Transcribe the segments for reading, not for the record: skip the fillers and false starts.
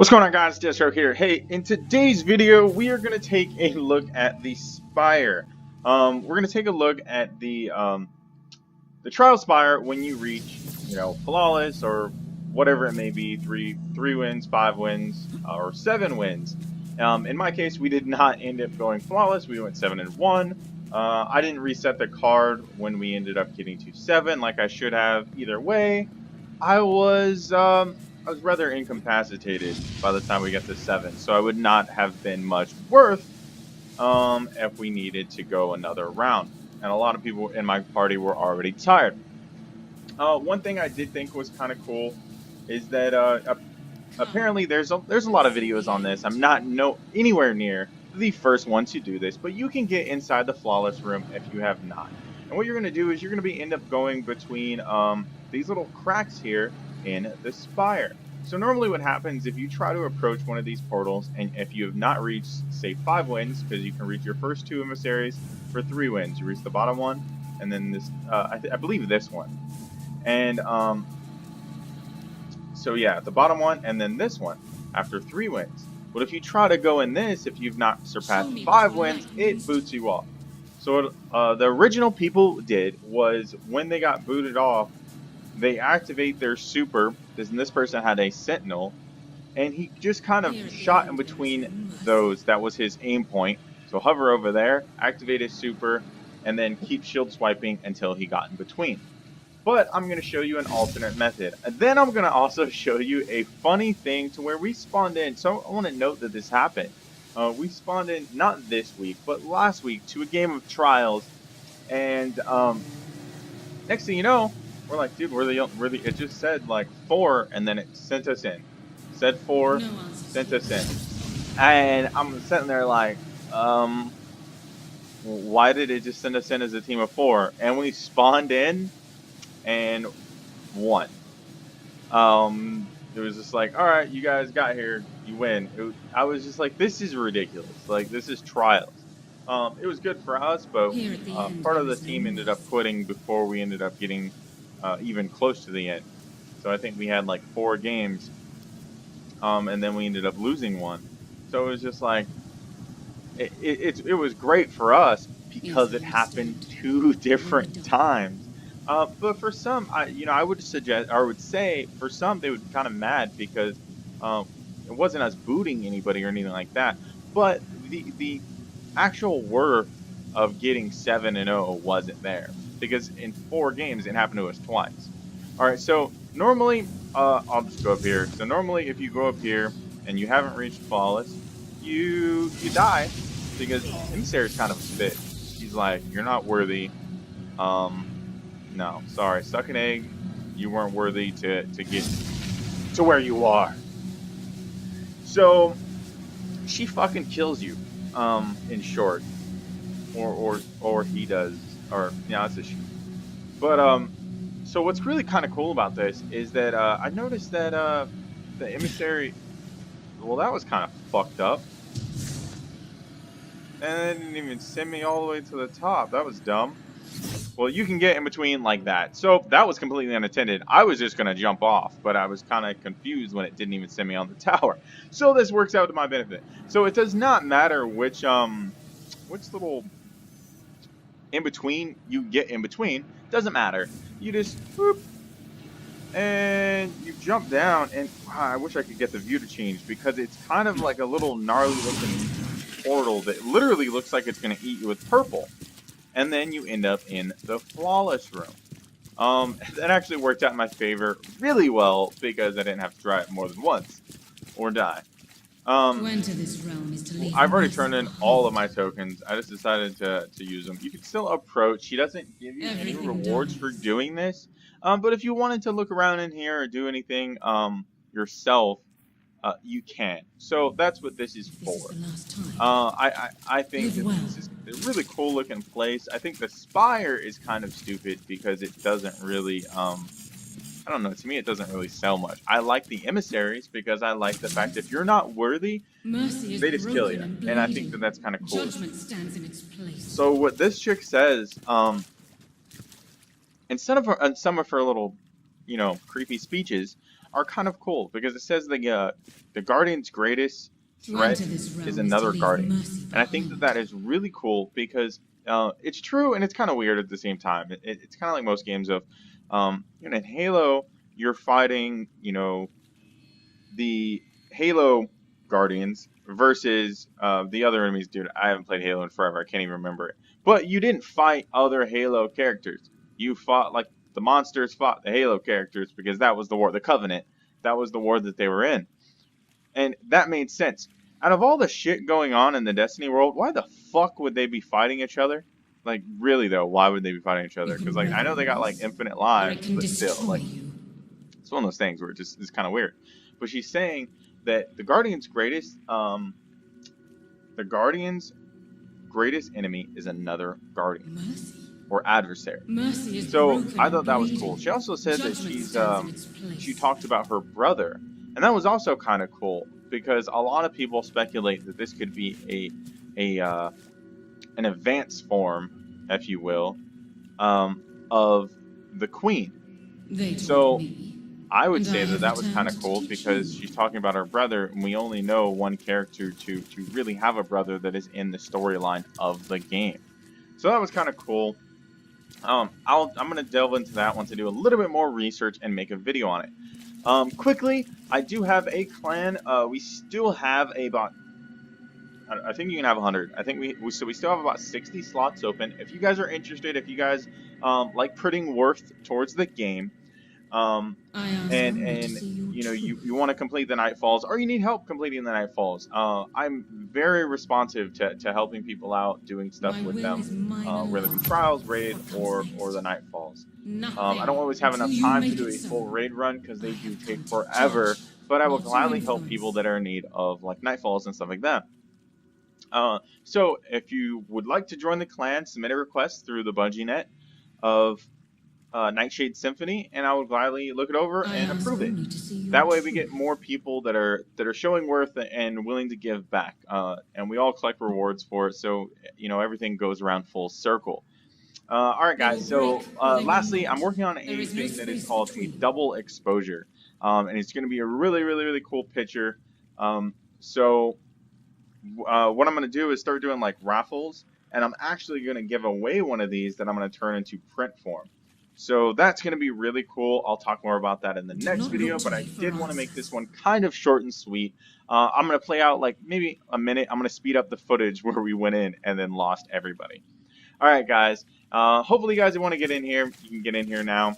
What's going on, guys? Deathstroke here. Hey, in today's video, we are going to take a look at the Spire. We're going to take a look at the trial Spire when you reach, flawless or whatever it may be, three wins, 5 wins, or 7 wins. In my case, we did not end up going flawless. We went 7-1. I didn't reset the card when we ended up getting to 7, like I should have. Either way, I was rather incapacitated by the time we got to 7, so I would not have been much worth if we needed to go another round. And a lot of people in my party were already tired. One thing I did think was kind of cool is that apparently there's a lot of videos on this. I'm not anywhere near the first one to do this, but you can get inside the flawless room if you have not. And what you're going to do is you're going to end up going between these little cracks here in the Spire. So normally what happens if you try to approach one of these portals, and if you have not reached, say, 5 wins, because you can reach your first 2 emissaries for 3 wins. You reach the bottom one, and then this, I believe this one. And so yeah, the bottom one, and then this one after 3 wins. But if you try to go in this, if you've not surpassed 5 wins, it boots you off. So what the original people did was when they got booted off, they activate their super, because this person had a sentinel, and he just kind of shot in between those. That was his aim point. So hover over there, activate his super, and then keep shield swiping until he got in between. But I'm going to show you an alternate method. And then I'm going to also show you a funny thing to where we spawned in. So I want to note that this happened. We spawned in, not this week, but last week, to a game of trials. And next thing you know, we're like, dude, we're the, it just said like 4, and then it sent us in. Said 4, sent us in. And I'm sitting there like, why did it just send us in as a team of 4? And we spawned in and won. It was just like, all right, you guys got here, you win. I was just like, this is ridiculous. Like, this is trials. It was good for us, but part of the team ended up quitting before we ended up getting even close to the end. So I think we had like 4 games, and then we ended up losing 1. So it was just like, it was great for us because it happened 2 different times. But for some, I would suggest, or would say, for some, they would be kind of mad because it wasn't us booting anybody or anything like that. But the actual worth of getting 7-0 wasn't there, because in 4 games it happened to us twice. All right, so normally, I'll just go up here. So normally, if you go up here and you haven't reached flawless, you die, because Emissary's kind of a bitch. He's like, you're not worthy. No, sorry, suck an egg. You weren't worthy to get to where you are. So she fucking kills you, in short, or he does, or yeah, it's a she. But so what's really kind of cool about this is that I noticed that the emissary, well, that was kind of fucked up, and it didn't even send me all the way to the top. That was dumb. Well, you can get in between like that. So that was completely unattended. I was just going to jump off, but I was kind of confused when it didn't even send me on the tower. So this works out to my benefit. So it does not matter which little in between you get in between. Doesn't matter. You just whoop, and you jump down, and wow, I wish I could get the view to change, because it's kind of like a little gnarly looking portal that literally looks like it's going to eat you with purple. And then you end up in the flawless room. That actually worked out in my favor really well, because I didn't have to try it more than once or die. To enter this realm is to leave. I've already turned in all of my tokens. I just decided to use them. You can still approach. She doesn't give you any rewards for doing this. But if you wanted to look around in here or do anything yourself, you can. So that's what this is for. I think this is a really cool looking place. I think the Spire is kind of stupid because it doesn't really, I don't know, to me it doesn't really sell much. I like the emissaries because I like the fact that if you're not worthy, they just kill you. And I think that that's kind of cool. So what this chick says, instead of some of her little, you know, creepy speeches are kind of cool because it says the Guardian's greatest threat is another Guardian, and I think that that is really cool because it's true and it's kind of weird at the same time. It's kind of like most games of, you know, in Halo, you're fighting, you know, the Halo Guardians versus the other enemies. Dude, I haven't played Halo in forever. I can't even remember it. But you didn't fight other Halo characters. You fought like the monsters fought the Halo characters because that was the war, the Covenant. That was the war that they were in. And that made sense. Out of all the shit going on in the Destiny world, why the fuck would they be fighting each other? Like, really though, why would they be fighting each other? Because, like, I know they got, like, infinite lives, but still, like, it's one of those things where it just is kind of weird. But she's saying that the Guardian's greatest enemy is another Guardian or adversary. So I thought that was cool. She also said that she talked about her brother, and that was also kind of cool because a lot of people speculate that this could be an advanced form, if you will, of the Queen. So I would say that that was kind of cool because she's talking about her brother, and we only know one character to really have a brother that is in the storyline of the game. So that was kind of cool. I'm going to delve into that once I do a little bit more research and make a video on it. Quickly, I do have a clan. We still have about, I think you can have 100. I think we still have about 60 slots open. If you guys are interested, if you guys like putting worth towards the game, and you know you want to complete the Nightfalls or you need help completing the Nightfalls, I'm very responsive to helping people out doing stuff with them, whether it be trials, raid, or the Nightfalls. I don't always have enough time to do a full raid run because they do take forever, but I will gladly help people that are in need of like Nightfalls and stuff like that. So if you would like to join the clan, submit a request through the Bungie net of Nightshade Symphony, and I would gladly look it over and approve it. That way we get more people that are showing worth and willing to give back, and we all collect rewards for it, so you know everything goes around full circle. Alright guys, so lastly, I'm working on a thing that is called a double exposure, and it's going to be a really cool picture. So what I'm going to do is start doing like raffles, and I'm actually going to give away one of these that I'm going to turn into print form. So that's going to be really cool. I'll talk more about that in the next video, but I did want to make this one kind of short and sweet. I'm going to play out like maybe a minute. I'm going to speed up the footage where we went in and then lost everybody. All right, guys. Hopefully you guys want to get in here. You can get in here now.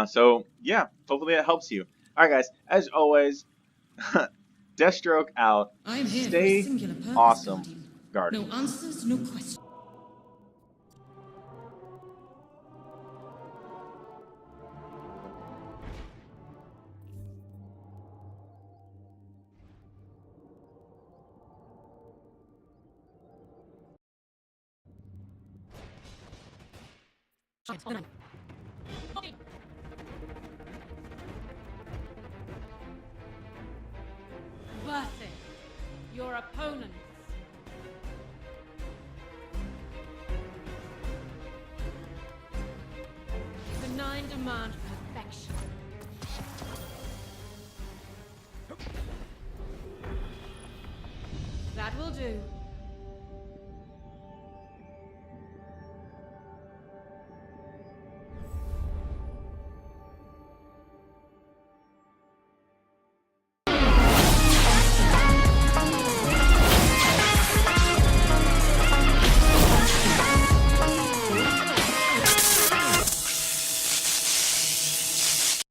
So, yeah, hopefully that helps you. All right, guys. As always, Deathstroke out. Stay awesome, Guardians. No answers, no questions. Worth it. Your opponents. Benign demand perfection. That will do.